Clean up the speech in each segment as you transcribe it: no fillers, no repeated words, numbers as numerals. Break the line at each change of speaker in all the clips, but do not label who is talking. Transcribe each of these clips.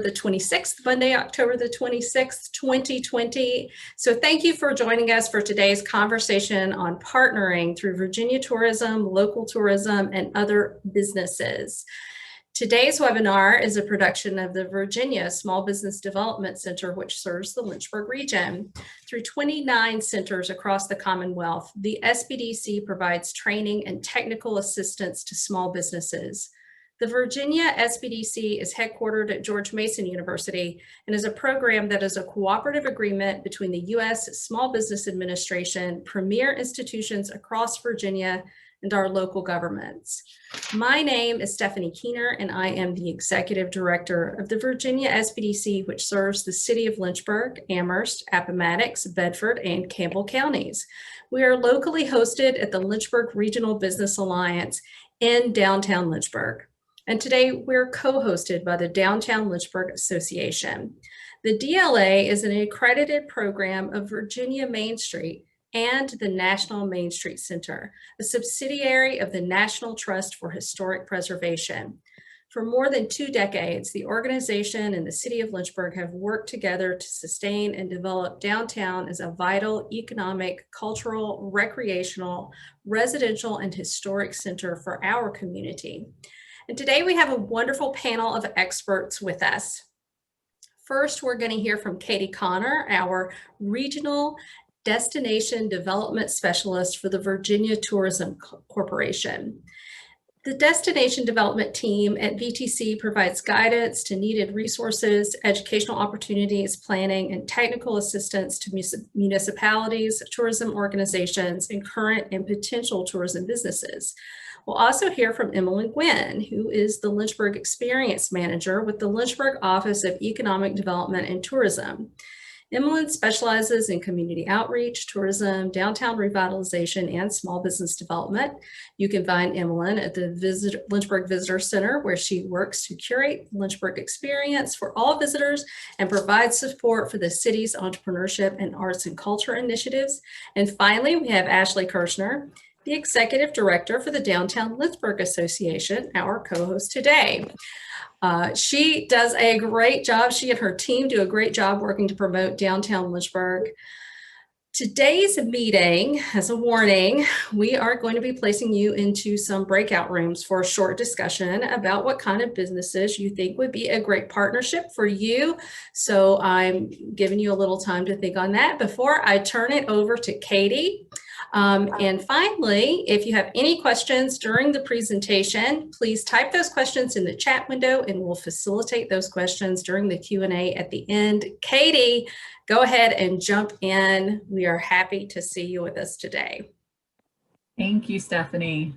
the 26th, Monday, October the 26th, 2020. So thank you for joining us for today's conversation on partnering through Virginia tourism, local tourism, and other businesses. Today's webinar is a production of the Virginia Small Business Development Center, which serves the Lynchburg region. Through 29 centers across the Commonwealth, the SBDC provides training and technical assistance to small businesses. The Virginia SBDC is headquartered at George Mason University and is a program that is a cooperative agreement between the U.S. Small Business Administration, premier institutions across Virginia, and our local governments. My name is Stephanie Keener, and I am the Executive Director of the Virginia SBDC, which serves the city of Lynchburg, Amherst, Appomattox, Bedford, and Campbell counties. We are locally hosted at the Lynchburg Regional Business Alliance in downtown Lynchburg. And today we're co-hosted by the Downtown Lynchburg Association. The DLA is an accredited program of Virginia Main Street and the National Main Street Center, a subsidiary of the National Trust for Historic Preservation. For more than 2 decades, the organization and the city of Lynchburg have worked together to sustain and develop downtown as a vital economic, cultural, recreational, residential, and historic center for our community. And today we have a wonderful panel of experts with us. First, we're going to hear from Katie Connor, our Regional Destination Development Specialist for the Virginia Tourism Corporation. The Destination Development Team at VTC provides guidance to needed resources, educational opportunities, planning, and technical assistance to municipalities, tourism organizations, and current and potential tourism businesses. We'll also hear from Emily Gwynn, who is the Lynchburg Experience Manager with the Lynchburg Office of Economic Development and Tourism. Emily specializes in community outreach, tourism, downtown revitalization, and small business development. You can find Emily at the Lynchburg Visitor Center, where she works to curate the Lynchburg experience for all visitors and provide support for the city's entrepreneurship and arts and culture initiatives. And finally, we have Ashley Kirshner, the Executive Director for the Downtown Lynchburg Association, our co-host today. She does a great job. She and her team do a great job working to promote downtown Lynchburg. Today's meeting, as a warning, we are going to be placing you into some breakout rooms for a short discussion about what kind of businesses you think would be a great partnership for you. So I'm giving you a little time to think on that before I turn it over to Katie. And finally, if you have any questions during the presentation, please type those questions in the chat window and we'll facilitate those questions during the Q&A at the end. Katie, go ahead and jump in. We are happy to see you with us today.
Thank you, Stephanie.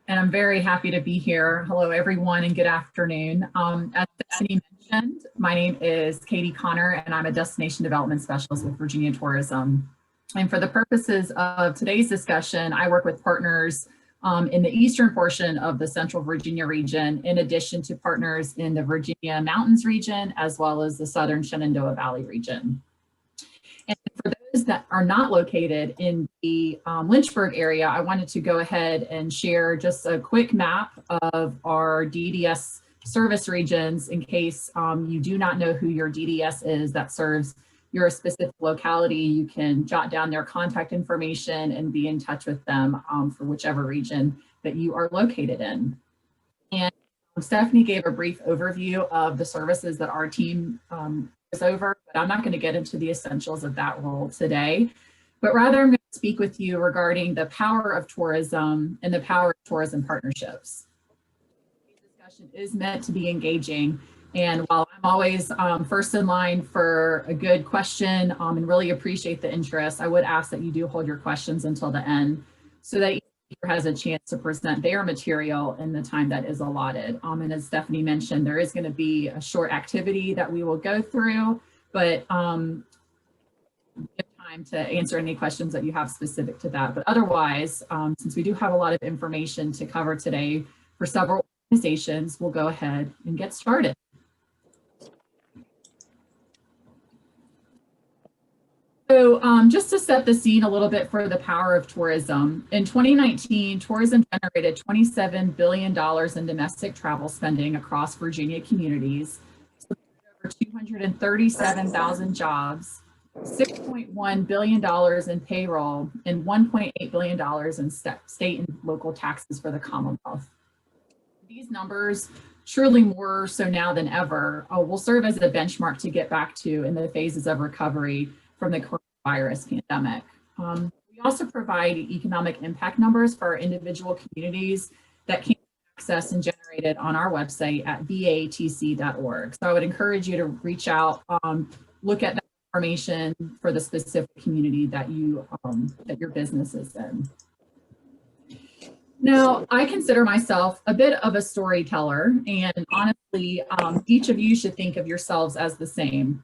And I'm very happy to be here. Hello, everyone, and good afternoon. As Stephanie mentioned, my name is Katie Connor, and I'm a Destination Development Specialist with Virginia Tourism. And for the purposes of today's discussion, I work with partners in the eastern portion of the Central Virginia region, in addition to partners in the Virginia Mountains region, as well as the Southern Shenandoah Valley region. And for those that are not located in the Lynchburg area, I wanted to go ahead and share just a quick map of our DDS service regions in case you do not know who your DDS is that serves your specific locality. You can jot down their contact information and be in touch with them for whichever region that you are located in. And Stephanie gave a brief overview of the services that our team is over, but I'm not going to get into the essentials of that role today, but rather I'm going to speak with you regarding the power of tourism and the power of tourism partnerships. This discussion is meant to be engaging. And while I'm always first in line for a good question and really appreciate the interest, I would ask that you do hold your questions until the end so that each speaker has a chance to present their material in the time that is allotted. And as Stephanie mentioned, there is going to be a short activity that we will go through, but give time to answer any questions that you have specific to that. But otherwise, since we do have a lot of information to cover today for several organizations, we'll go ahead and get started. So just to set the scene a little bit for the power of tourism, in 2019, tourism generated $27 billion in domestic travel spending across Virginia communities. So 637,000 jobs, $6.1 billion in payroll, and $1.8 billion in state and local taxes for the Commonwealth. These numbers, truly more so now than ever, will serve as a benchmark to get back to in the phases of recovery from the coronavirus pandemic. We also provide economic impact numbers for our individual communities that can be accessed and generated on our website at vatc.org. So I would encourage you to reach out, look at that information for the specific community that that your business is in. Now, I consider myself a bit of a storyteller, and honestly, each of you should think of yourselves as the same.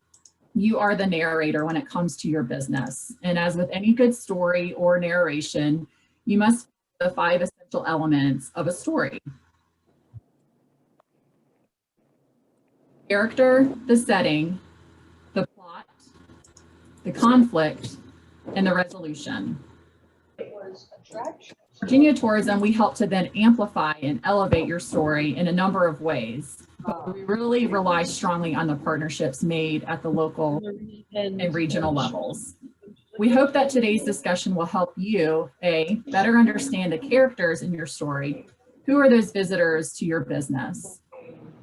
You are the narrator when it comes to your business. And as with any good story or narration, you must follow the 5 essential elements of a story. Character, the setting, the plot, the conflict, and the resolution. Virginia Tourism, we help to then amplify and elevate your story in a number of ways. But we really rely strongly on the partnerships made at the local and regional levels. We hope that today's discussion will help you, A, better understand the characters in your story. Who are those visitors to your business?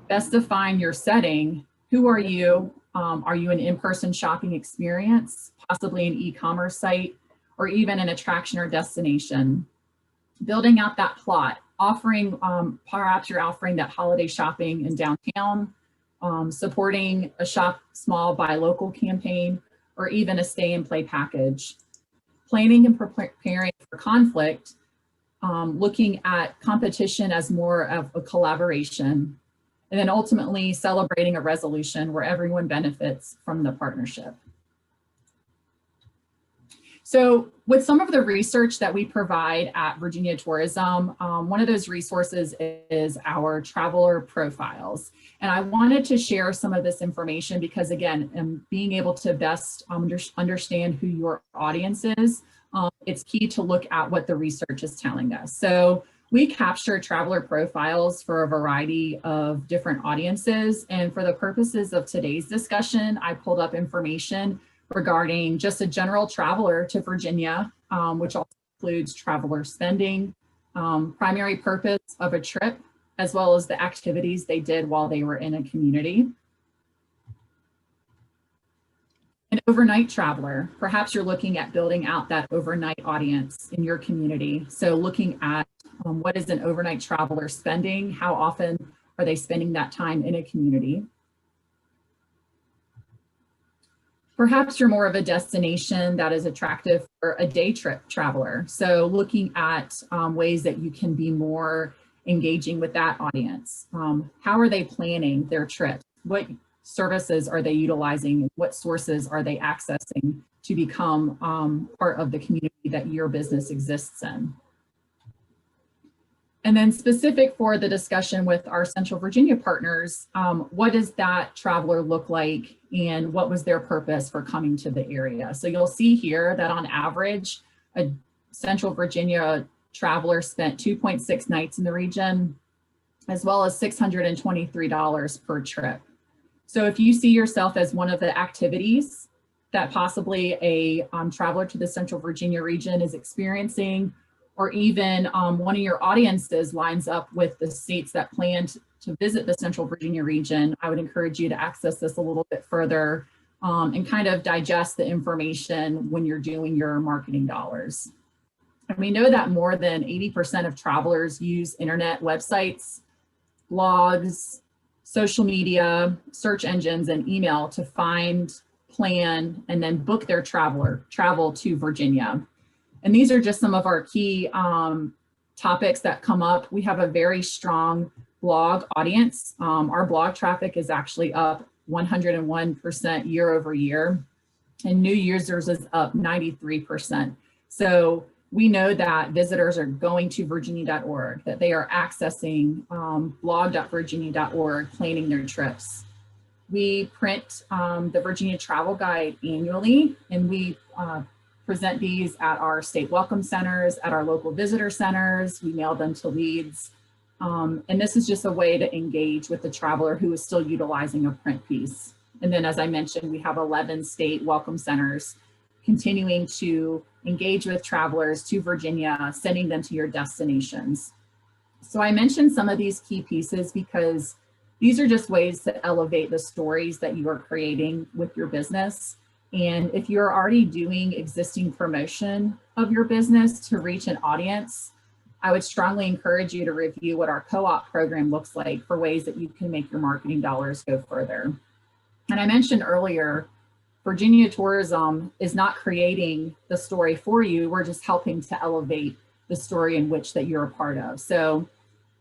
Best define your setting. Who are you? Are you an in-person shopping experience, possibly an e-commerce site, or even an attraction or destination? Building out that plot, offering, perhaps you're offering that holiday shopping in downtown, supporting a shop small buy local campaign, or even a stay and play package. Planning and preparing for conflict, looking at competition as more of a collaboration, and then ultimately celebrating a resolution where everyone benefits from the partnership. So with some of the research that we provide at Virginia Tourism, one of those resources is our traveler profiles. And I wanted to share some of this information because, again, being able to best understand who your audience is, it's key to look at what the research is telling us. So we capture traveler profiles for a variety of different audiences. And for the purposes of today's discussion, I pulled up information regarding just a general traveler to Virginia, which also includes traveler spending, primary purpose of a trip, as well as the activities they did while they were in a community. An overnight traveler, perhaps you're looking at building out that overnight audience in your community. So looking at what is an overnight traveler spending, how often are they spending that time in a community? Perhaps you're more of a destination that is attractive for a day trip traveler. So looking at ways that you can be more engaging with that audience. How are they planning their trip? What services are they utilizing? What sources are they accessing to become part of the community that your business exists in? And then specific for the discussion with our Central Virginia partners, what does that traveler look like and what was their purpose for coming to the area? So you'll see here that on average, a Central Virginia traveler spent 2.6 nights in the region, as well as $623 per trip. So if you see yourself as one of the activities that possibly a traveler to the Central Virginia region is experiencing, or even one of your audiences lines up with the states that plan to visit the Central Virginia region, I would encourage you to access this a little bit further and kind of digest the information when you're doing your marketing dollars. And we know that more than 80% of travelers use internet websites, blogs, social media, search engines, and email to find, plan, and then book their travel to Virginia. And these are just some of our key topics that come up. We have a very strong blog audience. Our blog traffic is actually up 101% year over year, and new users is up 93%. So we know that visitors are going to virginia.org, that they are accessing blog.virginia.org, planning their trips. We print the Virginia Travel Guide annually, and we present these at our state welcome centers, at our local visitor centers. We mail them to leads. And this is just a way to engage with the traveler who is still utilizing a print piece. And then, as I mentioned, we have 11 state welcome centers continuing to engage with travelers to Virginia, sending them to your destinations. So I mentioned some of these key pieces because these are just ways to elevate the stories that you are creating with your business. And if you're already doing existing promotion of your business to reach an audience, I would strongly encourage you to review what our co-op program looks like for ways that you can make your marketing dollars go further. And I mentioned earlier, Virginia Tourism is not creating the story for you. We're just helping to elevate the story in which that you're a part of. So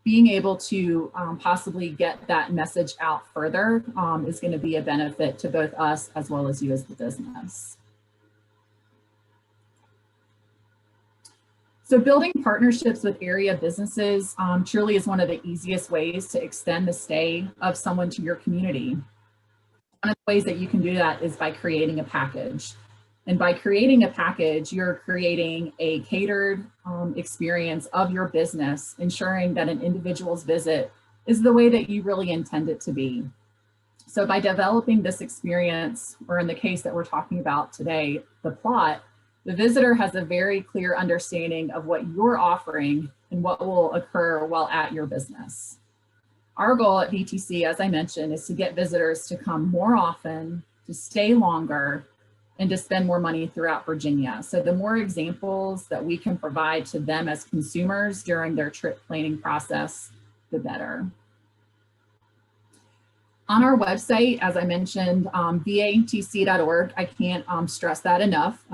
being able to possibly get that message out further is going to be a benefit to both us as well as you as the business. So building partnerships with area businesses truly is one of the easiest ways to extend the stay of someone to your community. One of the ways that you can do that is by creating a package. And by creating a package, you're creating a catered experience of your business, ensuring that an individual's visit is the way that you really intend it to be. So by developing this experience, or in the case that we're talking about today, the plot, the visitor has a very clear understanding of what you're offering and what will occur while at your business. Our goal at VTC, as I mentioned, is to get visitors to come more often, to stay longer, and to spend more money throughout Virginia. So the more examples that we can provide to them as consumers during their trip planning process, the better. On our website, as I mentioned, vatc.org, I can't stress that enough.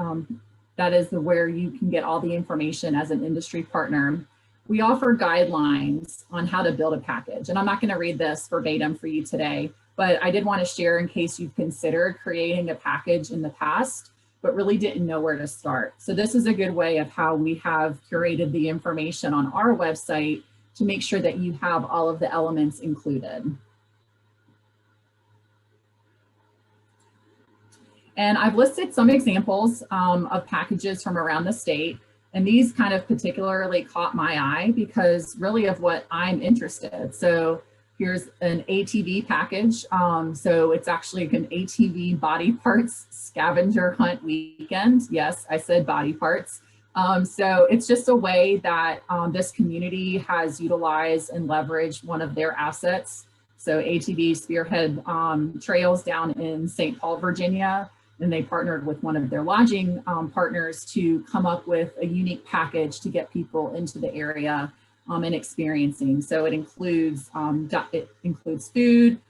That is where you can get all the information as an industry partner. We offer guidelines on how to build a package. And I'm not going to read this verbatim for you today, but I did want to share in case you've considered creating a package in the past, but really didn't know where to start. So this is a good way of how we have curated the information on our website to make sure that you have all of the elements included. And I've listed some examples of packages from around the state. And these kind of particularly caught my eye because really of what I'm interested. So here's an ATV package. So it's actually an ATV body parts scavenger hunt weekend. Yes, I said body parts. So it's just a way that this community has utilized and leveraged one of their assets. So ATV spearhead trails down in St. Paul, Virginia. And they partnered with one of their lodging partners to come up with a unique package to get people into the area and experiencing. So it includes food.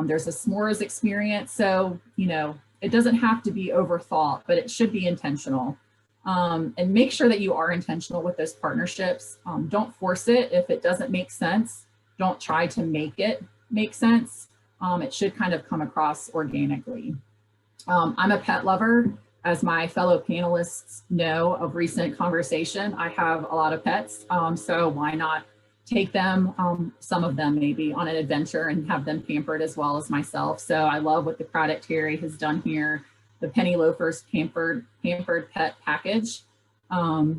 There's a s'mores experience. So, you know, it doesn't have to be overthought, but it should be intentional. And make sure that you are intentional with those partnerships. Don't force it if it doesn't make sense. Don't try to make it make sense. It should kind of come across organically. I'm a pet lover, as my fellow panelists know of recent conversation. I have a lot of pets, so why not take them, some of them maybe, on an adventure and have them pampered as well as myself. So I love what the Craddock Terry has done here, the Penny Loafers Pampered Pet Package.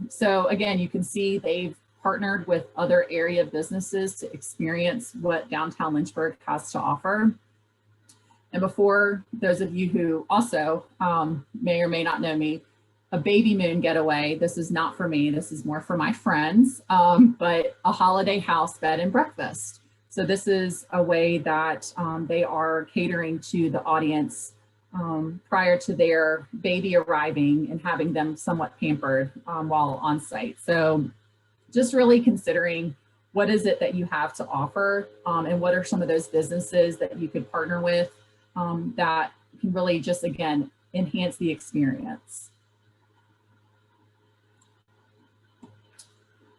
So again, you can see they've partnered with other area businesses to experience what downtown Lynchburg has to offer. And before those of you who also may or may not know me, a baby moon getaway, this is not for me, this is more for my friends, but a holiday house bed and breakfast. So this is a way that they are catering to the audience prior to their baby arriving and having them somewhat pampered while on site. So just really considering what is it that you have to offer and what are some of those businesses that you could partner with that can really just, again, enhance the experience.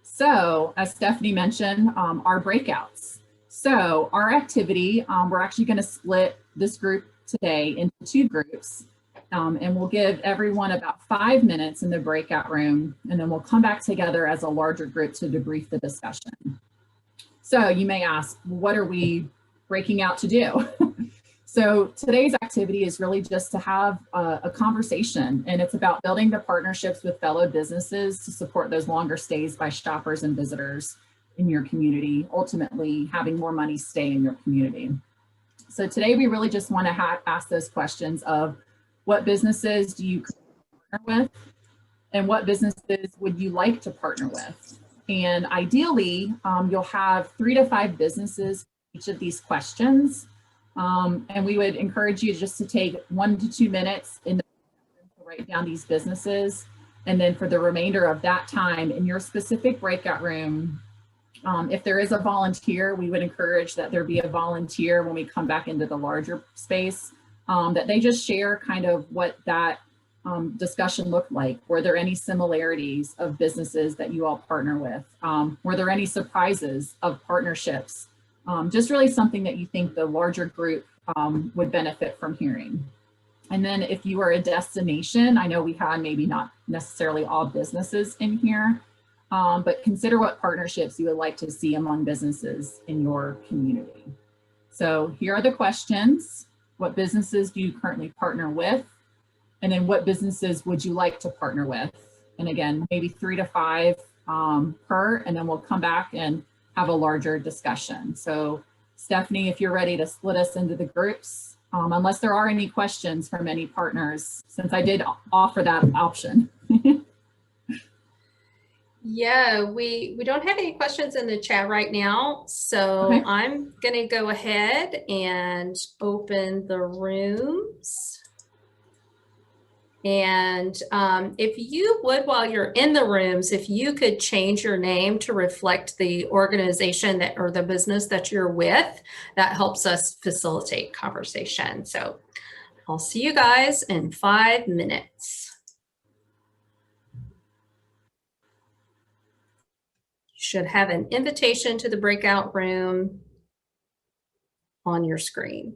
So as Stephanie mentioned, our breakouts. So our activity, we're actually going to split this group today into two groups, and we'll give everyone about 5 minutes in the breakout room, and then we'll come back together as a larger group to debrief the discussion. So you may ask, what are we breaking out to do? So today's activity is really just to have a conversation, and it's about building the partnerships with fellow businesses to support those longer stays by shoppers and visitors in your community, ultimately having more money stay in your community. So today we really just want to ask those questions of what businesses do you partner with and what businesses would you like to partner with? And ideally, you'll have 3 to 5 businesses for each of these questions. And we would encourage you just to take 1 to 2 minutes to write down these businesses. And then for the remainder of that time in your specific breakout room, if there is a volunteer, we would encourage that there be a volunteer when we come back into the larger space, that they just share kind of what that discussion looked like. Were there any similarities of businesses that you all partner with? Were there any surprises of partnerships? Just really something that you think the larger group would benefit from hearing. And then if you are a destination, I know we had maybe not necessarily all businesses in here, but consider what partnerships you would like to see among businesses in your community. So here are the questions. What businesses do you currently partner with? And then what businesses would you like to partner with? And again, maybe 3 to 5 per, and then we'll come back and have a larger discussion. So Stephanie, if you're ready to split us into the groups, unless there are any questions from any partners, since I did offer that option.
Yeah, we don't have any questions in the chat right now, so okay. I'm going to go ahead and open the rooms. And if you would, while you're in the rooms, if you could change your name to reflect the organization that or the business that you're with, that helps us facilitate conversation. So I'll see you guys in 5 minutes. Should have an invitation to the breakout room on your screen.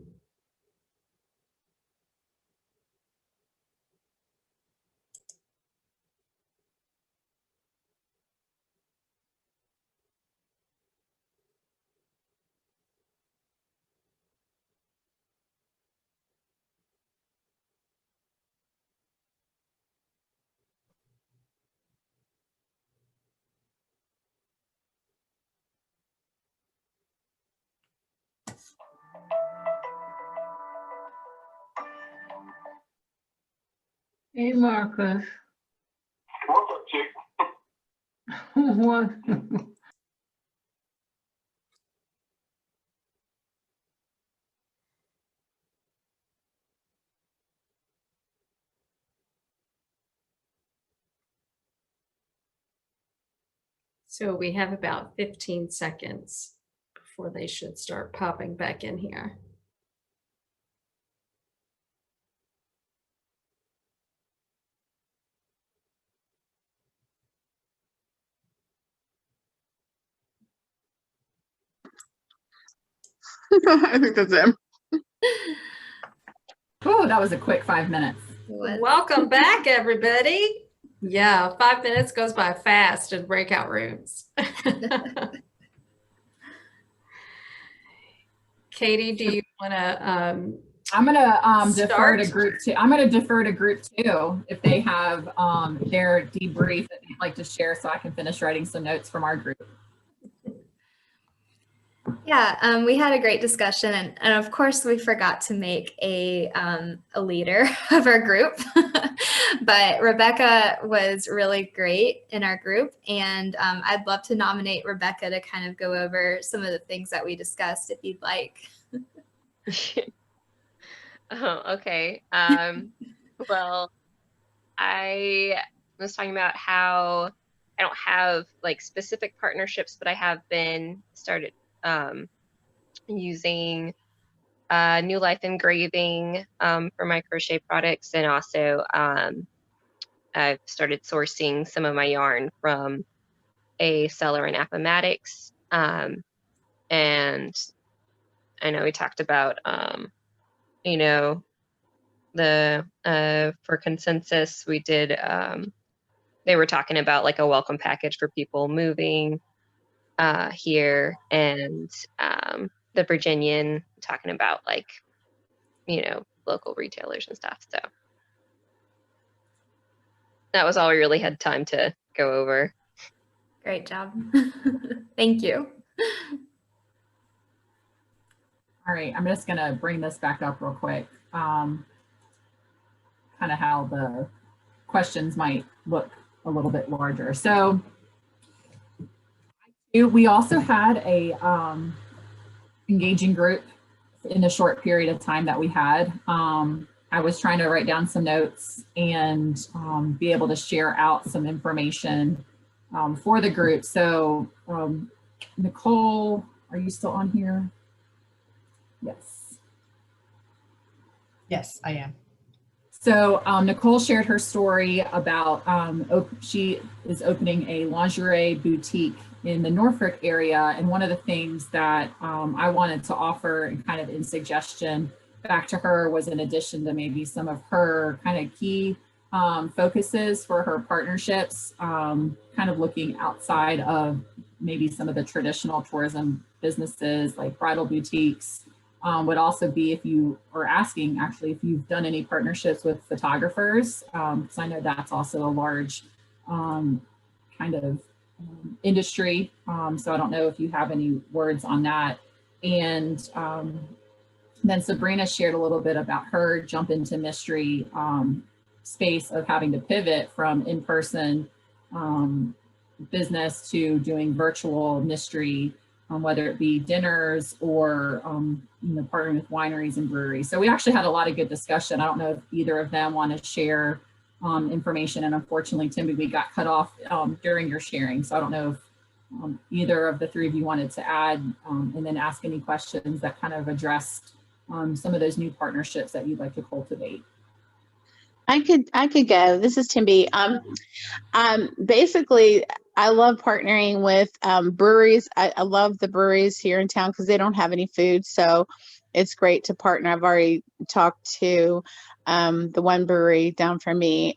Hey, Marcus.
What's up, chick?
What?
So we have about 15 seconds before they should start popping back in here.
I think that's him.
Oh, that was a quick 5 minutes.
Welcome back, everybody. Yeah, 5 minutes goes by fast in breakout rooms. Katie, do you want to?
I'm going to defer to group 2. I'm going to defer to group 2 if they have their debrief that they'd like to share, so I can finish writing some notes from our group.
Yeah, we had a great discussion, and of course we forgot to make a leader of our group, but Rebecca was really great in our group, and I'd love to nominate Rebecca to kind of go over some of the things that we discussed if you'd like.
Oh, okay. Well, I was talking about how I don't have like specific partnerships, but I have been started using New Life Engraving for my crochet products, and also I've started sourcing some of my yarn from a seller in Appomattox, and I know we talked about you know, the for consensus we did they were talking about like a welcome package for people moving here, and the Virginian talking about like, you know, local retailers and stuff. So that was all we really had time to go over.
Great job. Thank you.
All right, I'm just going to bring this back up real quick. Kind of how the questions might look a little bit larger. So we also had a engaging group in the short period of time that we had. I was trying to write down some notes and be able to share out some information for the group. So Nicole, are you still on here? Yes.
Yes, I am.
So Nicole shared her story about she is opening a lingerie boutique in the Norfolk area. And one of the things that I wanted to offer and kind of in suggestion back to her was, in addition to maybe some of her kind of key focuses for her partnerships, kind of looking outside of maybe some of the traditional tourism businesses like bridal boutiques, would also be if you are asking actually if you've done any partnerships with photographers, because I know that's also a large kind of industry. So I don't know if you have any words on that. And then Sabrina shared a little bit about her jump into mystery space of having to pivot from in-person business to doing virtual mystery, whether it be dinners or partnering with wineries and breweries. So we actually had a lot of good discussion. I don't know if either of them want to share information, and unfortunately, Timmy, we got cut off during your sharing. So I don't know if either of the three of you wanted to add and then ask any questions that kind of addressed some of those new partnerships that you'd like to cultivate.
I could go. This is Timby. Basically, I love partnering with breweries. I love the breweries here in town because they don't have any food, so it's great to partner. I've already talked to the one brewery down from me,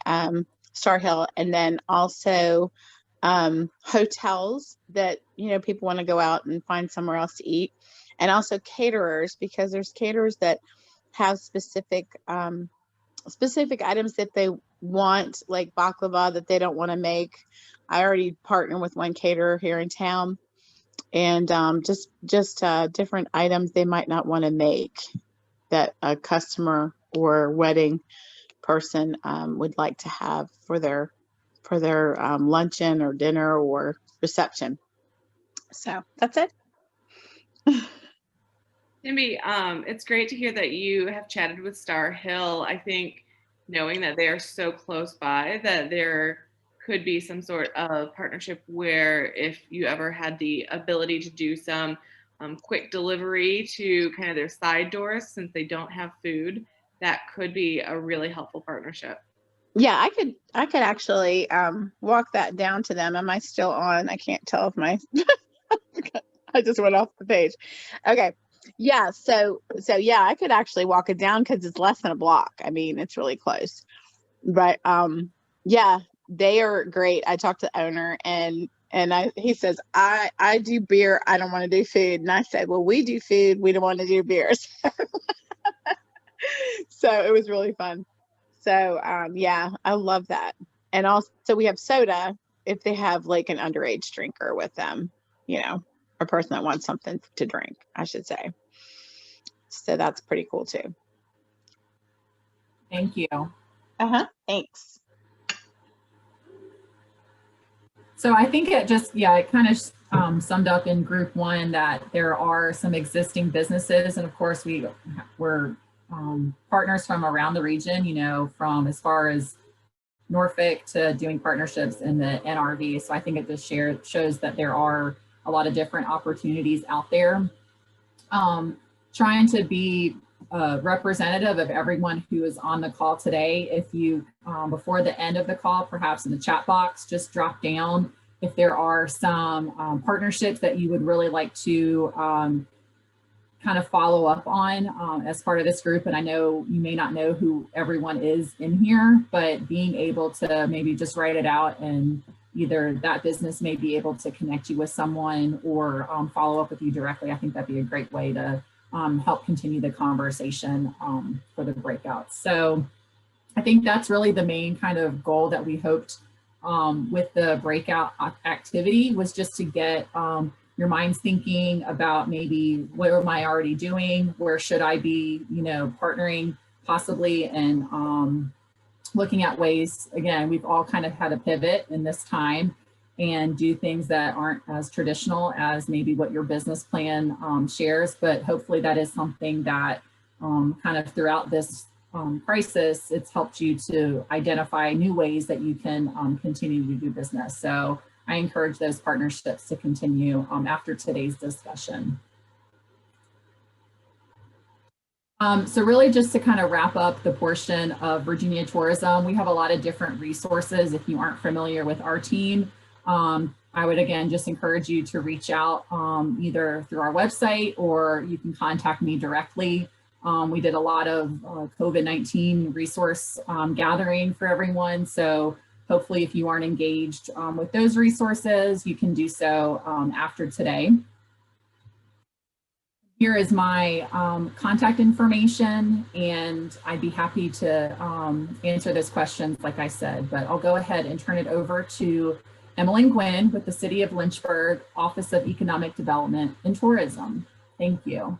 Star Hill, and then also hotels that people want to go out and find somewhere else to eat, and also caterers, because there's caterers that have specific items that they want, like baklava, that they don't want to make. I already partner with one caterer here in town, and just different items they might not want to make that a customer or wedding person would like to have for their luncheon or dinner or reception. So that's it.
Timmy, it's great to hear that you have chatted with Star Hill. I think knowing that they are so close by, that there could be some sort of partnership where if you ever had the ability to do some quick delivery to kind of their side doors, since they don't have food, that could be a really helpful partnership.
Yeah, I could actually walk that down to them. Am I still on? I can't tell if my I just went off the page. Okay. Yeah, so yeah, I could actually walk it down because it's less than a block. I mean, it's really close. But yeah, they are great. I talked to the owner and he says, I do beer, I don't want to do food. And I said, well, we do food, we don't want to do beers. So it was really fun. So yeah, I love that. And also we have soda if they have like an underage drinker with them, a person that wants something to drink, I should say. So that's pretty cool too.
Thank you.
Thanks.
So I think it just, it kind of summed up in group one that there are some existing businesses. And of course we're partners from around the region, from as far as Norfolk to doing partnerships in the NRV. So I think it just shows that there are a lot of different opportunities out there. Trying to be representative of everyone who is on the call today. If you, before the end of the call, perhaps in the chat box, just drop down if there are some partnerships that you would really like to kind of follow up on as part of this group. And I know you may not know who everyone is in here, but being able to maybe just write it out, and either that business may be able to connect you with someone or follow up with you directly. I think that'd be a great way to help continue the conversation for the breakout. So I think that's really the main kind of goal that we hoped with the breakout activity, was just to get your mind's thinking about maybe what am I already doing? Where should I be, partnering possibly, and looking at ways, again, we've all kind of had a pivot in this time and do things that aren't as traditional as maybe what your business plan shares, but hopefully that is something that kind of throughout this crisis, it's helped you to identify new ways that you can continue to do business. So I encourage those partnerships to continue after today's discussion. So really just to kind of wrap up the portion of Virginia Tourism, we have a lot of different resources. If you aren't familiar with our team, I would again just encourage you to reach out either through our website or you can contact me directly. We did a lot of COVID-19 resource gathering for everyone. So hopefully if you aren't engaged with those resources, you can do so after today. Here is my contact information, and I'd be happy to answer those questions, like I said, but I'll go ahead and turn it over to Emmeline Gwynn with the City of Lynchburg, Office of Economic Development and Tourism. Thank you.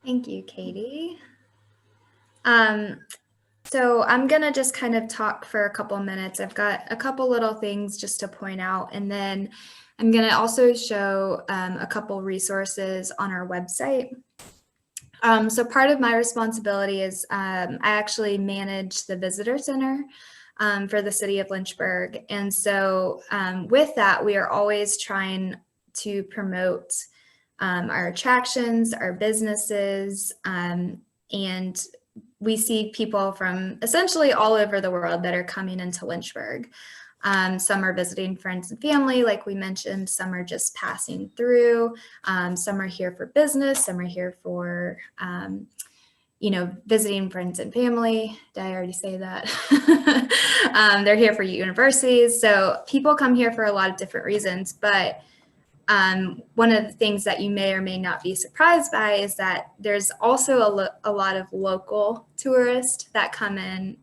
Thank you, Katie. So I'm gonna just kind of talk for a couple of minutes. I've got a couple little things just to point out, and then I'm gonna also show a couple resources on our website. So part of my responsibility is I actually manage the visitor center for the City of Lynchburg. And so with that, we are always trying to promote our attractions, our businesses, and we see people from essentially all over the world that are coming into Lynchburg. Some are visiting friends and family, like we mentioned, some are just passing through, some are here for business, some are here for, visiting friends and family. Did I already say that? They're here for universities. So people come here for a lot of different reasons, but one of the things that you may or may not be surprised by is that there's also a lot of local tourists that come in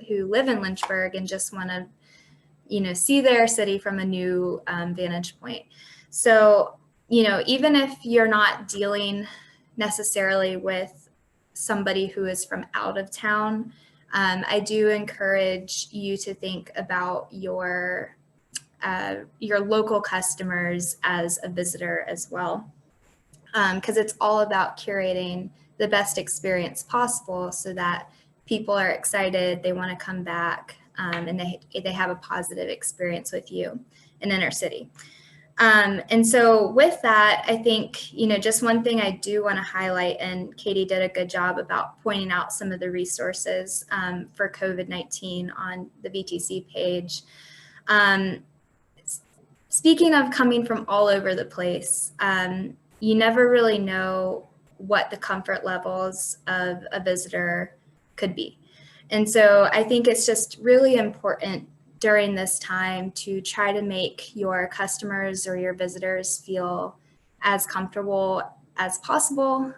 who live in Lynchburg and just want to, see their city from a new vantage point. So, even if you're not dealing necessarily with somebody who is from out of town, I do encourage you to think about your local customers as a visitor as well, because it's all about curating the best experience possible so that people are excited, they want to come back, and they have a positive experience with you in inner city. And so with that, I think, just one thing I do want to highlight, and Katie did a good job about pointing out some of the resources for COVID-19 on the VTC page. Speaking of coming from all over the place, you never really know what the comfort levels of a visitor could be. And so I think it's just really important during this time to try to make your customers or your visitors feel as comfortable as possible,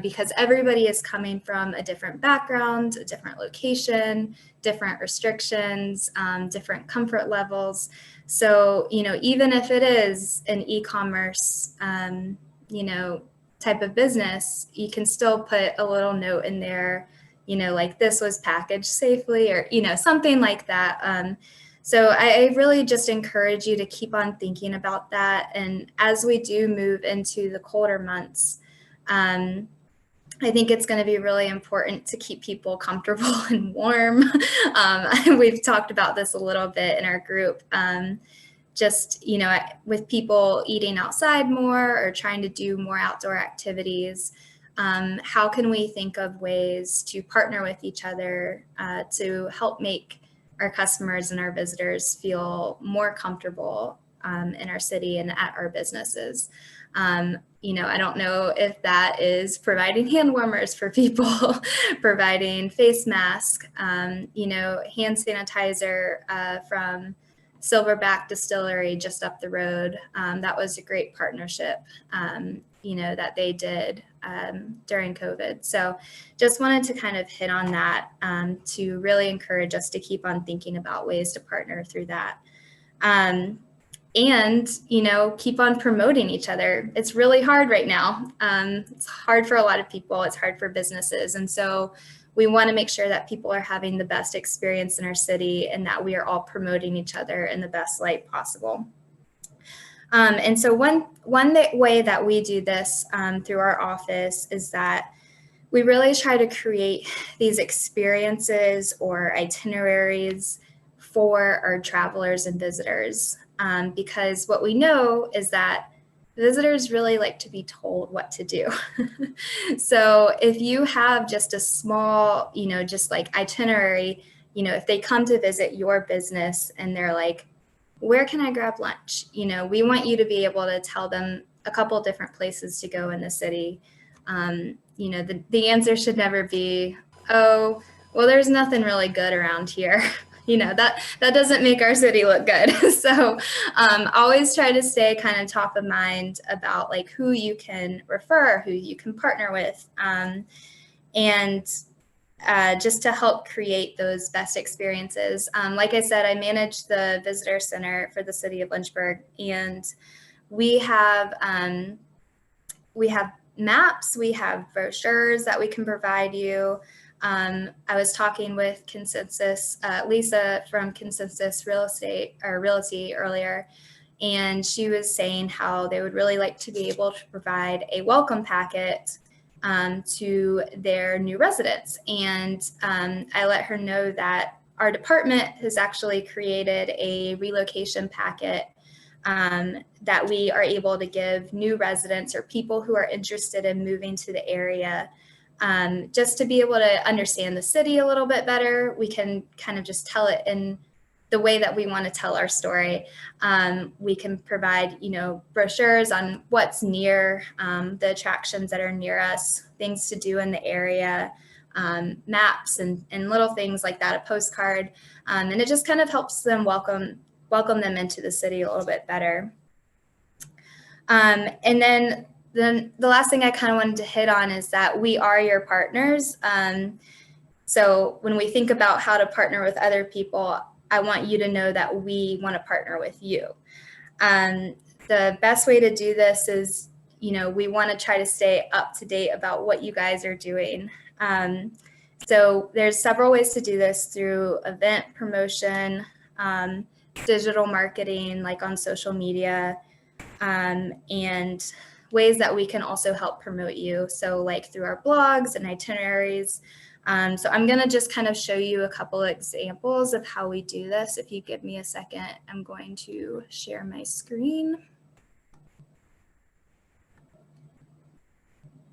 because everybody is coming from a different background, a different location, different restrictions, different comfort levels. So, even if it is an e-commerce, type of business, you can still put a little note in there, like this was packaged safely, or, something like that. So I really just encourage you to keep on thinking about that. And as we do move into the colder months, I think it's going to be really important to keep people comfortable and warm. We've talked about this a little bit in our group. With people eating outside more or trying to do more outdoor activities, how can we think of ways to partner with each other to help make our customers and our visitors feel more comfortable in our city and at our businesses? I don't know if that is providing hand warmers for people, providing face masks, hand sanitizer from Silverback Distillery just up the road. That was a great partnership, that they did during COVID. So just wanted to kind of hit on that to really encourage us to keep on thinking about ways to partner through that. and, you know, keep on promoting each other. It's really hard right now. It's hard for a lot of people. It's hard for businesses. And so we want to make sure that people are having the best experience in our city and that we are all promoting each other in the best light possible. And so one way that we do this through our office is that we really try to create these experiences or itineraries for our travelers and visitors, because what we know is that visitors really like to be told what to do. So if you have just a small, you know, just like itinerary, you know, if they come to visit your business and they're like, where can I grab lunch? You know, we want you to be able to tell them a couple different places to go in the city. You know, the answer should never be, oh, well, there's nothing really good around here. You know, that doesn't make our city look good. So always try to stay kind of top of mind about like who you can refer, who you can partner with, and just to help create those best experiences. Like I said, I manage the visitor center for the city of Lynchburg, and we have maps, we have brochures that we can provide you. I was talking with Consensus, Lisa from Consensus Realty earlier, and she was saying how they would really like to be able to provide a welcome packet to their new residents. And I let her know that our department has actually created a relocation packet that we are able to give new residents or people who are interested in moving to the area, just to be able to understand the city a little bit better. We can kind of just tell it in the way that we want to tell our story. We can provide, you know, brochures on what's near, the attractions that are near us, things to do in the area, maps and little things like that, a postcard. And it just kind of helps them welcome them into the city a little bit better. And then the last thing I kind of wanted to hit on is that we are your partners. So when we think about how to partner with other people, I want you to know that we want to partner with you. The best way to do this is, you know, we want to try to stay up to date about what you guys are doing. So there's several ways to do this through event promotion, digital marketing, like on social media, and ways that we can also help promote you. So like through our blogs and itineraries. So I'm going to just kind of show you a couple of examples of how we do this. If you give me a second, I'm going to share my screen.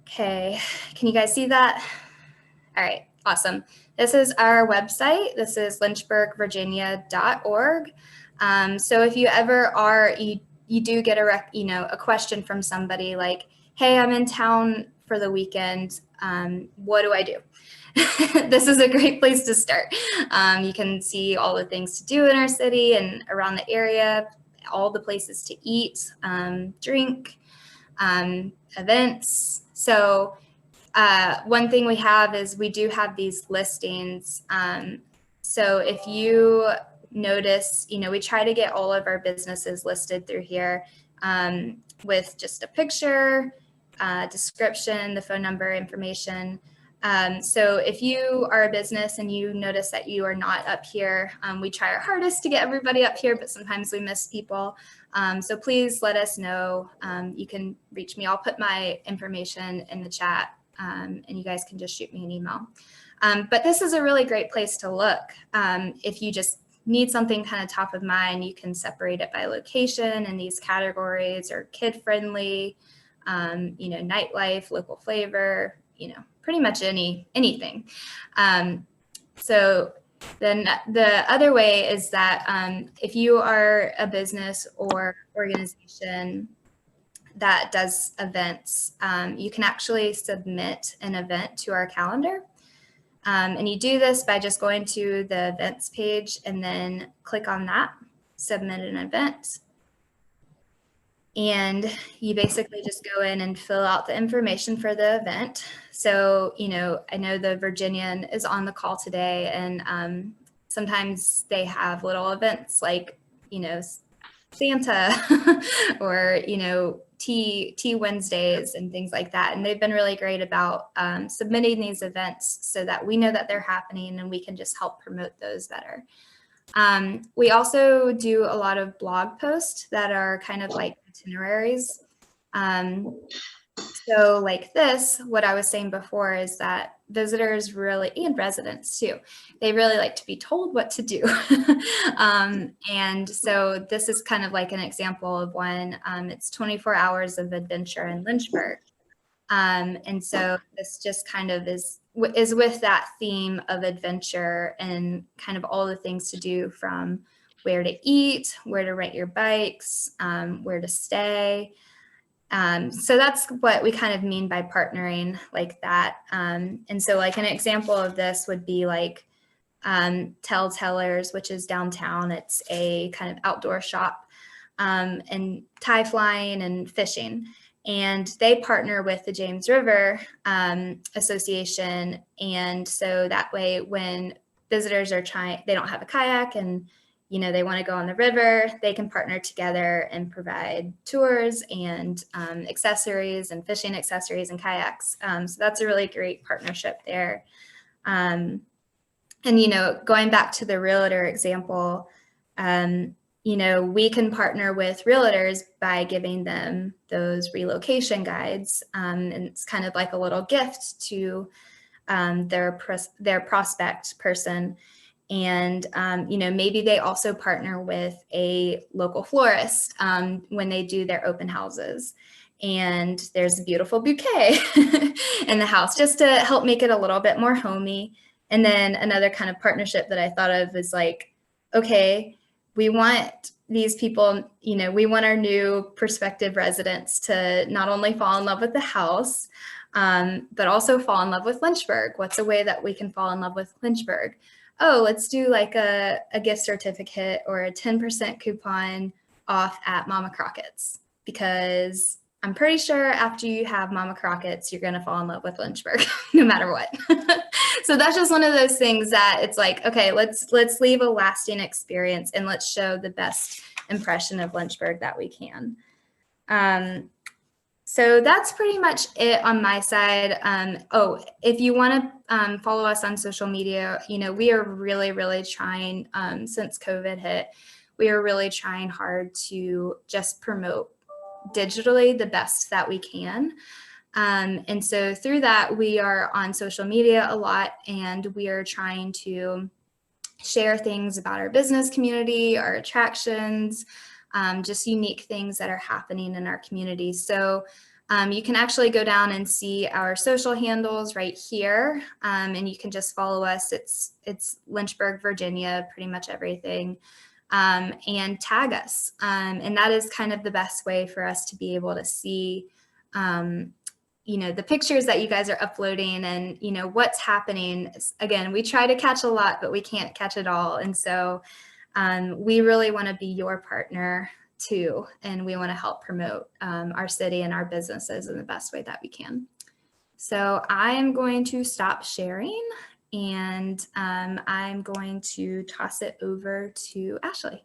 Okay, can you guys see that? All right, awesome. This is our website. This is lynchburgvirginia.org. So if you ever are, you do get a question from somebody like, hey, I'm in town for the weekend. What do I do? This is a great place to start. You can see all the things to do in our city and around the area, all the places to eat, drink, events. So one thing we have is we do have these listings. So if you notice, you know, we try to get all of our businesses listed through here with just a picture, description, the phone number, information. So if you are a business and you notice that you are not up here, we try our hardest to get everybody up here, but sometimes we miss people. So please let us know. You can reach me. I'll put my information in the chat, and you guys can just shoot me an email. But this is a really great place to look. If you just need something kind of top of mind, you can separate it by location in these categories, or kid-friendly, you know, nightlife, local flavor, you know, pretty much anything. So then the other way is that if you are a business or organization that does events, you can actually submit an event to our calendar. And you do this by just going to the events page and then click on that, submit an event. And you basically just go in and fill out the information for the event. So, you know, I know the Virginian is on the call today, and sometimes they have little events like, you know, Santa or, tea Wednesdays and things like that. And they've been really great about submitting these events so that we know that they're happening and we can just help promote those better. We also do a lot of blog posts that are kind of like itineraries. So like this, what I was saying before is that visitors really, and residents too, they really like to be told what to do. And so this is kind of like an example of one. It's 24 hours of adventure in Lynchburg. And so this just kind of is with that theme of adventure and kind of all the things to do, from where to eat, where to rent your bikes, where to stay. So that's what we kind of mean by partnering like that. And so like an example of this would be like Telltellers, which is downtown. It's a kind of outdoor shop and tie flying and fishing. And they partner with the James River Association. And so that way, when visitors are they don't have a kayak and they want to go on the river, they can partner together and provide tours and accessories and fishing accessories and kayaks. So that's a really great partnership there. And, going back to the realtor example, we can partner with realtors by giving them those relocation guides. And it's kind of like a little gift to their prospect person. And, maybe they also partner with a local florist when they do their open houses. And there's a beautiful bouquet in the house just to help make it a little bit more homey. And then another kind of partnership that I thought of is like, okay, we want these people, we want our new prospective residents to not only fall in love with the house, but also fall in love with Lynchburg. What's a way that we can fall in love with Lynchburg? Oh, let's do like a gift certificate or a 10% coupon off at Mama Crockett's, because I'm pretty sure after you have Mama Crockett's, you're going to fall in love with Lynchburg no matter what. So that's just one of those things that it's like, okay, let's leave a lasting experience and let's show the best impression of Lynchburg that we can. So that's pretty much it on my side. If you want to follow us on social media, we are really, really trying, since COVID hit, we are really trying hard to just promote digitally the best that we can. And so through that, we are on social media a lot, and we are trying to share things about our business community, our attractions, just unique things that are happening in our community. So you can actually go down and see our social handles right here, and you can just follow us. It's Lynchburg, Virginia, pretty much everything, and tag us. And that is kind of the best way for us to be able to see the pictures that you guys are uploading and, what's happening. Again, we try to catch a lot, but we can't catch it all. And so we really want to be your partner too. And we want to help promote our city and our businesses in the best way that we can. So I am going to stop sharing, and I'm going to toss it over to Ashley.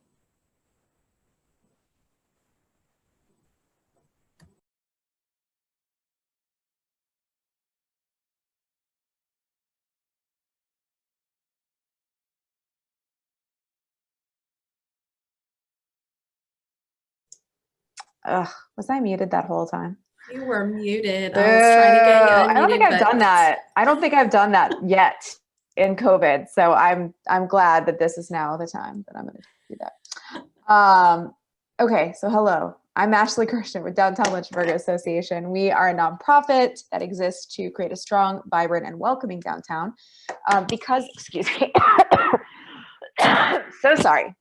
Was I muted that whole time?
You were muted. I was trying to get you unmuted.
I don't think I've done that. I don't think I've done that yet in COVID. So I'm glad that this is now the time that I'm going to do that. Okay, so hello. I'm Ashley Kirshner with Downtown Lynchburg Association. We are a nonprofit that exists to create a strong, vibrant, and welcoming downtown because, excuse me, so sorry.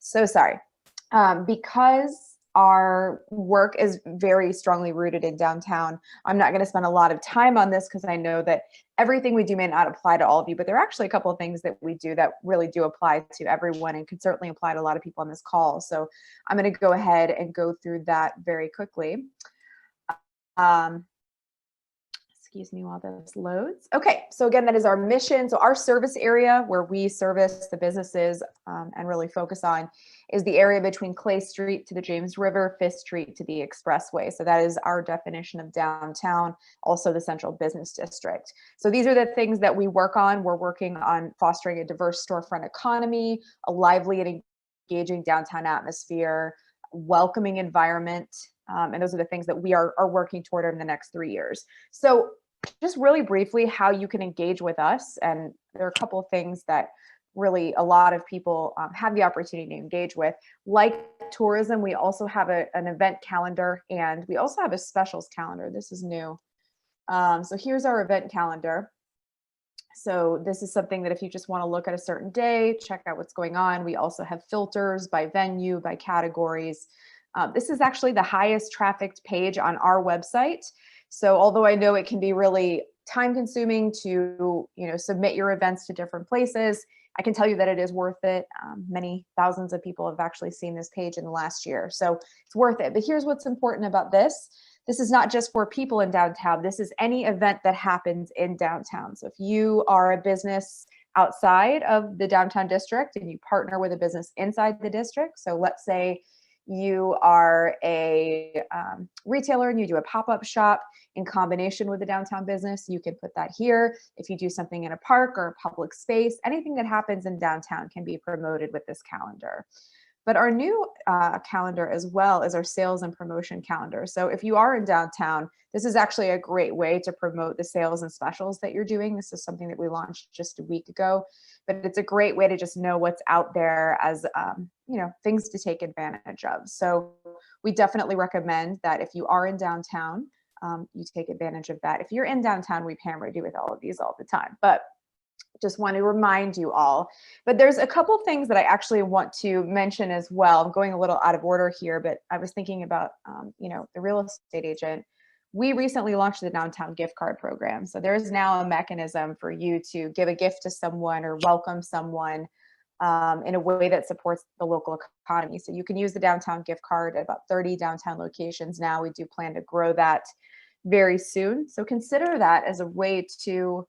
Because our work is very strongly rooted in downtown, I'm not going to spend a lot of time on this because I know that everything we do may not apply to all of you, but there are actually a couple of things that we do that really do apply to everyone and could certainly apply to a lot of people on this call. So I'm going to go ahead and go through that very quickly. So Excuse me while this loads. Okay, so again, that is our mission. So our service area where we service the businesses and really focus on is the area between Clay Street to the James River, Fifth Street to the Expressway. So that is our definition of downtown, also the Central Business District. So these are the things that we work on. We're working on fostering a diverse storefront economy, a lively and engaging downtown atmosphere, welcoming environment, and those are the things that we are working toward in the next 3 years. So just really briefly, how you can engage with us. And there are a couple of things that really a lot of people have the opportunity to engage with. Like tourism, we also have an event calendar, and we also have a specials calendar. This is new. So here's our event calendar. So this is something that if you just want to look at a certain day, check out what's going on. We also have filters by venue, by categories. This is actually the highest trafficked page on our website. So although I know it can be really time consuming to, submit your events to different places, I can tell you that it is worth it. Many thousands of people have actually seen this page in the last year. So it's worth it. But here's what's important about this. This is not just for people in downtown. This is any event that happens in downtown. So if you are a business outside of the downtown district and you partner with a business inside the district, so let's say you are a retailer and you do a pop-up shop in combination with a downtown business, you can put that here. If you do something in a park or a public space, anything that happens in downtown can be promoted with this calendar. But our new calendar as well is our sales and promotion calendar. So if you are in downtown, this is actually a great way to promote the sales and specials that you're doing. This is something that we launched just a week ago, but it's a great way to just know what's out there as things to take advantage of. So we definitely recommend that if you are in downtown, you take advantage of that. If you're in downtown, we've hammered you with all of these all the time, but just want to remind you all. But there's a couple things that I actually want to mention as well. I'm going a little out of order here, but I was thinking about, the real estate agent. We recently launched the downtown gift card program. So there is now a mechanism for you to give a gift to someone or welcome someone in a way that supports the local economy. So you can use the downtown gift card at about 30 downtown locations now. We do plan to grow that very soon. So consider that as a way to,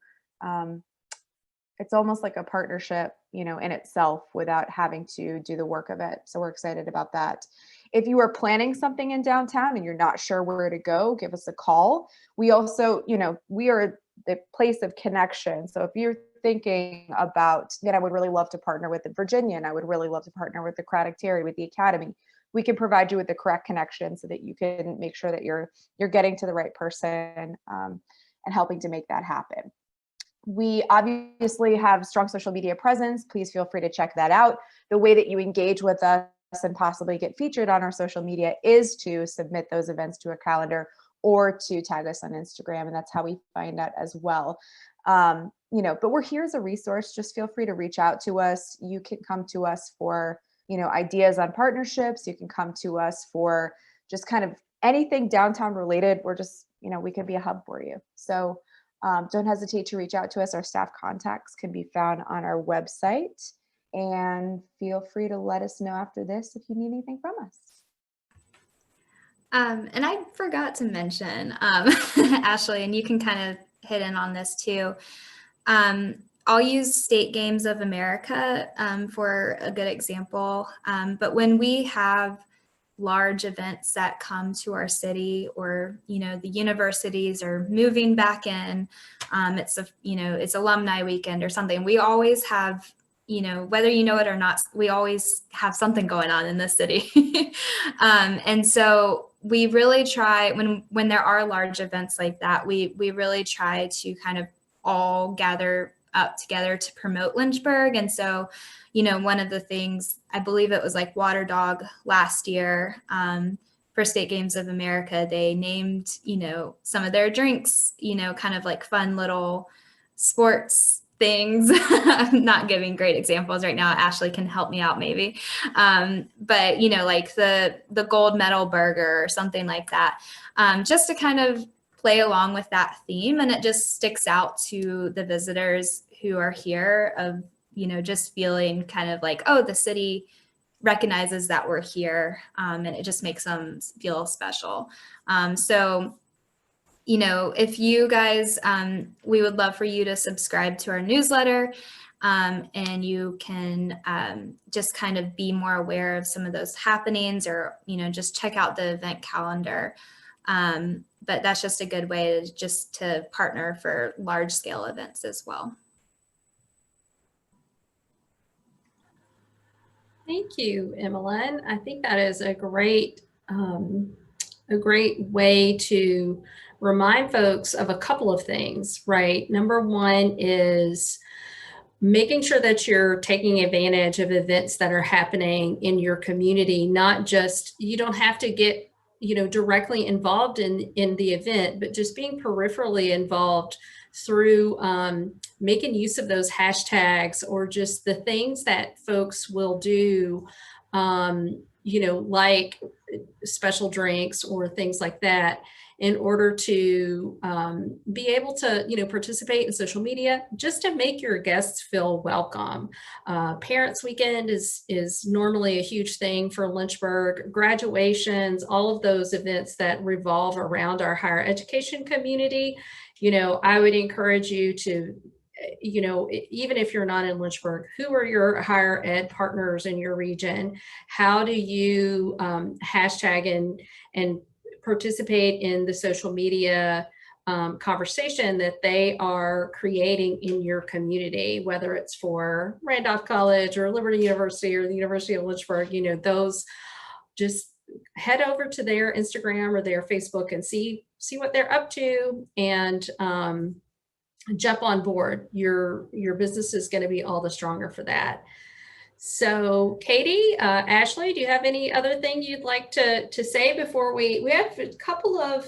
it's almost like a partnership, in itself without having to do the work of it. So we're excited about that. If you are planning something in downtown and you're not sure where to go, give us a call. We also, we are the place of connection. So if you're thinking about, I would really love to partner with the Virginian, I would really love to partner with the Craddock Terry, with the Academy, we can provide you with the correct connection so that you can make sure that you're getting to the right person and helping to make that happen. We obviously have strong social media presence. Please feel free to check that out. The way that you engage with us and possibly get featured on our social media is to submit those events to a calendar or to tag us on Instagram. And that's how we find out as well. But we're here as a resource. Just feel free to reach out to us. You can come to us for, ideas on partnerships. You can come to us for just kind of anything downtown related. We're just, we can be a hub for you. So don't hesitate to reach out to us. Our staff contacts can be found on our website, and feel free to let us know after this if you need anything from us.
And I forgot to mention, Ashley, and you can kind of hit in on this too. I'll use State Games of America for a good example. But when we have large events that come to our city, or the universities are moving back in, it's alumni weekend or something, we always have, whether you know it or not, we always have something going on in the city. And so we really try, when there are large events like that, we really try to kind of all gather up together to promote Lynchburg. And so one of the things, I believe it was like Water Dog last year, for State Games of America, they named, some of their drinks, kind of like fun little sports things. I'm not giving great examples right now. Ashley can help me out maybe. But, like the gold medal burger or something like that, just to kind of play along with that theme. And it just sticks out to the visitors who are here of, just feeling kind of like, oh, the city recognizes that we're here, and it just makes them feel special. So, you know, if you guys, we would love for you to subscribe to our newsletter, and you can just kind of be more aware of some of those happenings, or, you know, just check out the event calendar. But that's just a good way to partner for large scale events as well.
Thank you, Emmeline. I think that is a great way to remind folks of a couple of things, right? Number one is making sure that you're taking advantage of events that are happening in your community, not just, you don't have to get, you know, directly involved in the event, but just being peripherally involved through making use of those hashtags, or just the things that folks will do, you know, like special drinks or things like that, in order to be able to, you know, participate in social media, just to make your guests feel welcome. Parents Weekend is normally a huge thing for Lynchburg. Graduations, all of those events that revolve around our higher education community. You know, I would encourage you to, you know, even if you're not in Lynchburg, who are your higher ed partners in your region? How do you hashtag and participate in the social media conversation that they are creating in your community, whether it's for Randolph College or Liberty University or the University of Lynchburg? You know, those, just head over to their Instagram or their Facebook and see what they're up to, and jump on board. Your business is going to be all the stronger for that. So Katie, Ashley, do you have any other thing you'd like to say before we have a couple of,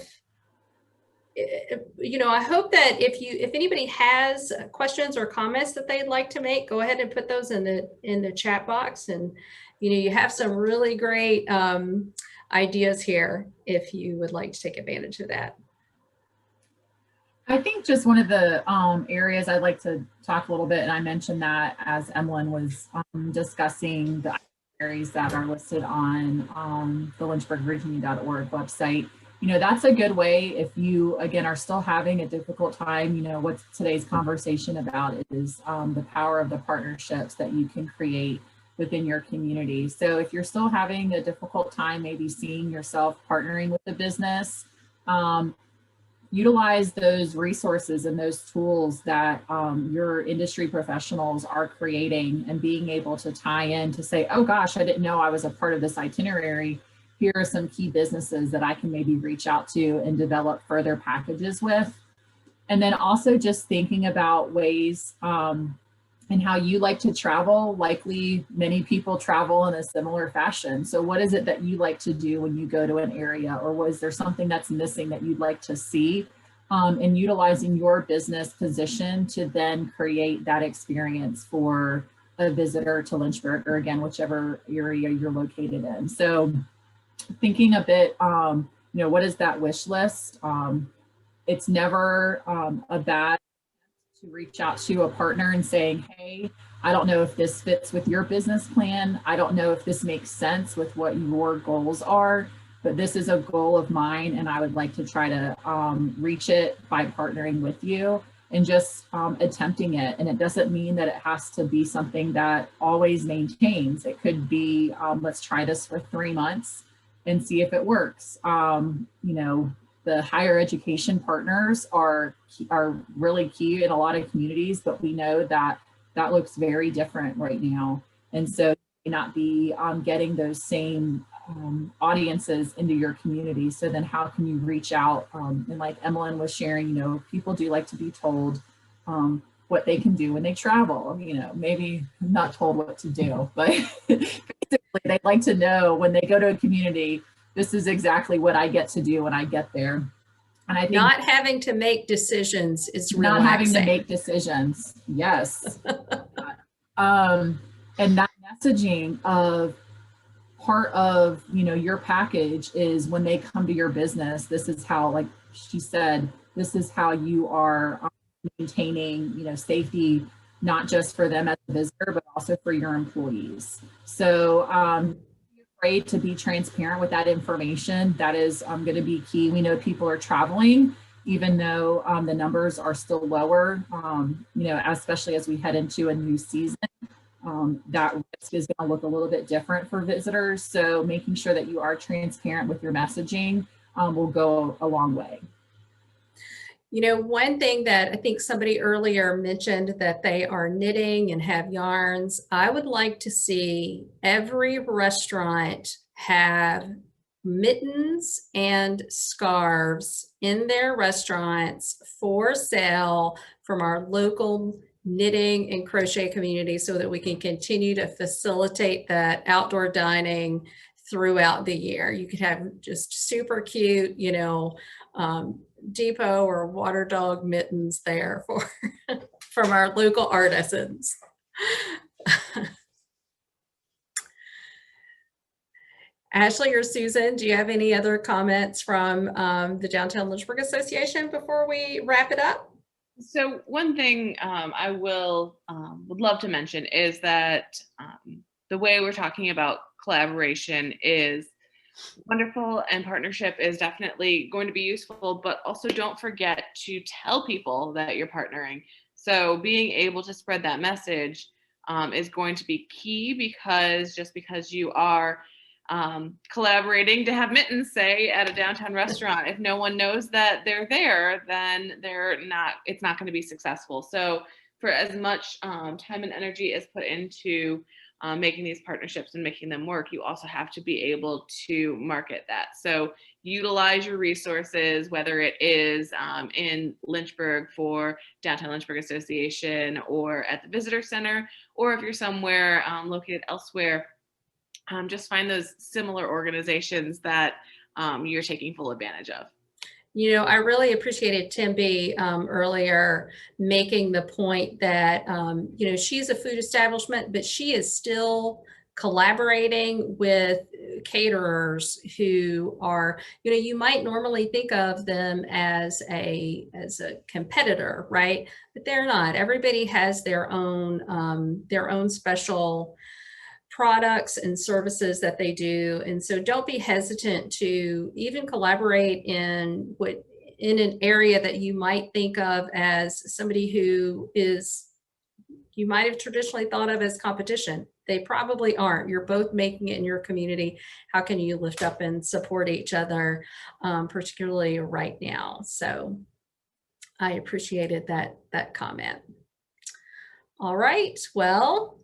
you know, I hope that if anybody has questions or comments that they'd like to make, go ahead and put those in the chat box. And, you know, you have some really great ideas here if you would like to take advantage of that.
I think just one of the areas I'd like to talk a little bit, and I mentioned that as Emmeline was discussing the itineraries that are listed on the lynchburgvirginia.org website. You know, that's a good way if you, again, are still having a difficult time. You know, what today's conversation about is the power of the partnerships that you can create within your community. So if you're still having a difficult time, maybe seeing yourself partnering with a business, utilize those resources and those tools that your industry professionals are creating, and being able to tie in to say, oh gosh, I didn't know I was a part of this itinerary. Here are some key businesses that I can maybe reach out to and develop further packages with. And then also just thinking about ways and how you like to travel. Likely many people travel in a similar fashion. So what is it that you like to do when you go to an area, or was there something that's missing that you'd like to see? And utilizing your business position to then create that experience for a visitor to Lynchburg, or again, whichever area you're located in. So thinking a bit, you know, what is that wish list? It's never a bad to reach out to a partner and saying, hey, I don't know if this fits with your business plan. I don't know if this makes sense with what your goals are, but this is a goal of mine, and I would like to try to reach it by partnering with you and just attempting it. And it doesn't mean that it has to be something that always maintains. It could be, let's try this for 3 months and see if it works. You know, the higher education partners are really key in a lot of communities, but we know that that looks very different right now. And so you may not be getting those same audiences into your community. So then how can you reach out? And like Emmeline was sharing, you know, people do like to be told what they can do when they travel. You know, maybe not told what to do, but basically they'd like to know when they go to a community, this is exactly what I get to do when I get there. And I think
not having to make decisions is relaxing.
Not having to make decisions. Yes. And that messaging of part of, you know, your package is when they come to your business, this is how, like she said, this is how you are maintaining, you know, safety, not just for them as a visitor, but also for your employees. So to be transparent with that information. That is going to be key. We know people are traveling, even though the numbers are still lower, you know, especially as we head into a new season. That risk is going to look a little bit different for visitors. So making sure that you are transparent with your messaging will go a long way.
You know, one thing that I think somebody earlier mentioned that they are knitting and have yarns. I would like to see every restaurant have mittens and scarves in their restaurants for sale from our local knitting and crochet community so that we can continue to facilitate that outdoor dining throughout the year. You could have just super cute, you know, depot or water dog mittens there for from our local artisans. Ashley or Susan, do you have any other comments from the Downtown Lynchburg Association before we wrap it up?
So one thing I would love to mention is that the way we're talking about collaboration is wonderful, and partnership is definitely going to be useful, but also don't forget to tell people that you're partnering. So being able to spread that message is going to be key, because just because you are collaborating to have mittens, say, at a downtown restaurant, if no one knows that they're there, then it's not going to be successful. So for as much time and energy is put into making these partnerships and making them work, you also have to be able to market that. So utilize your resources, whether it is in Lynchburg for Downtown Lynchburg Association or at the Visitor Center, or if you're somewhere located elsewhere, just find those similar organizations that you're taking full advantage of.
You know, I really appreciated Tim B earlier making the point that, you know, she's a food establishment, but she is still collaborating with caterers who are, you know, you might normally think of them as a competitor, right? But they're not. Everybody has their own special products and services that they do. And so don't be hesitant to even collaborate in an area that you might think of as somebody who is, you might have traditionally thought of as competition. They probably aren't. You're both making it in your community. How can you lift up and support each other, particularly right now? So I appreciated that comment. All right, well,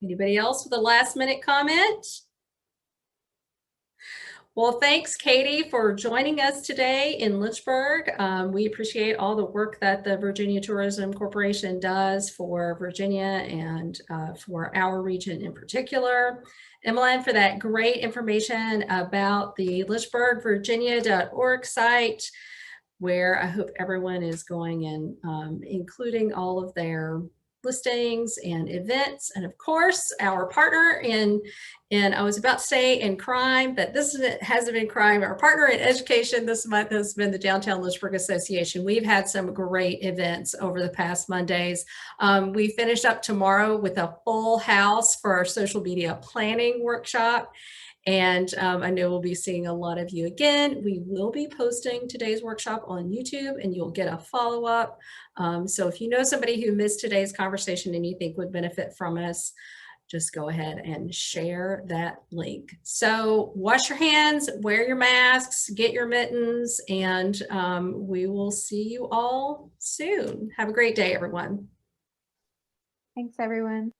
anybody else with a last minute comment? Well, thanks, Katie, for joining us today in Lynchburg. We appreciate all the work that the Virginia Tourism Corporation does for Virginia and for our region in particular. Emmeline, for that great information about the lynchburgvirginia.org site, where I hope everyone is going and including all of their listings and events, and of course our partner in I was about to say in crime, but this hasn't been crime. Our partner in education this month has been the Downtown Lynchburg Association. We've had some great events over the past Mondays. We finish up tomorrow with a full house for our social media planning workshop. And I know we'll be seeing a lot of you again. We will be posting today's workshop on YouTube, and you'll get a follow-up. So if you know somebody who missed today's conversation and you think would benefit from us, just go ahead and share that link. So wash your hands, wear your masks, get your mittens, and we will see you all soon. Have a great day, everyone.
Thanks, everyone.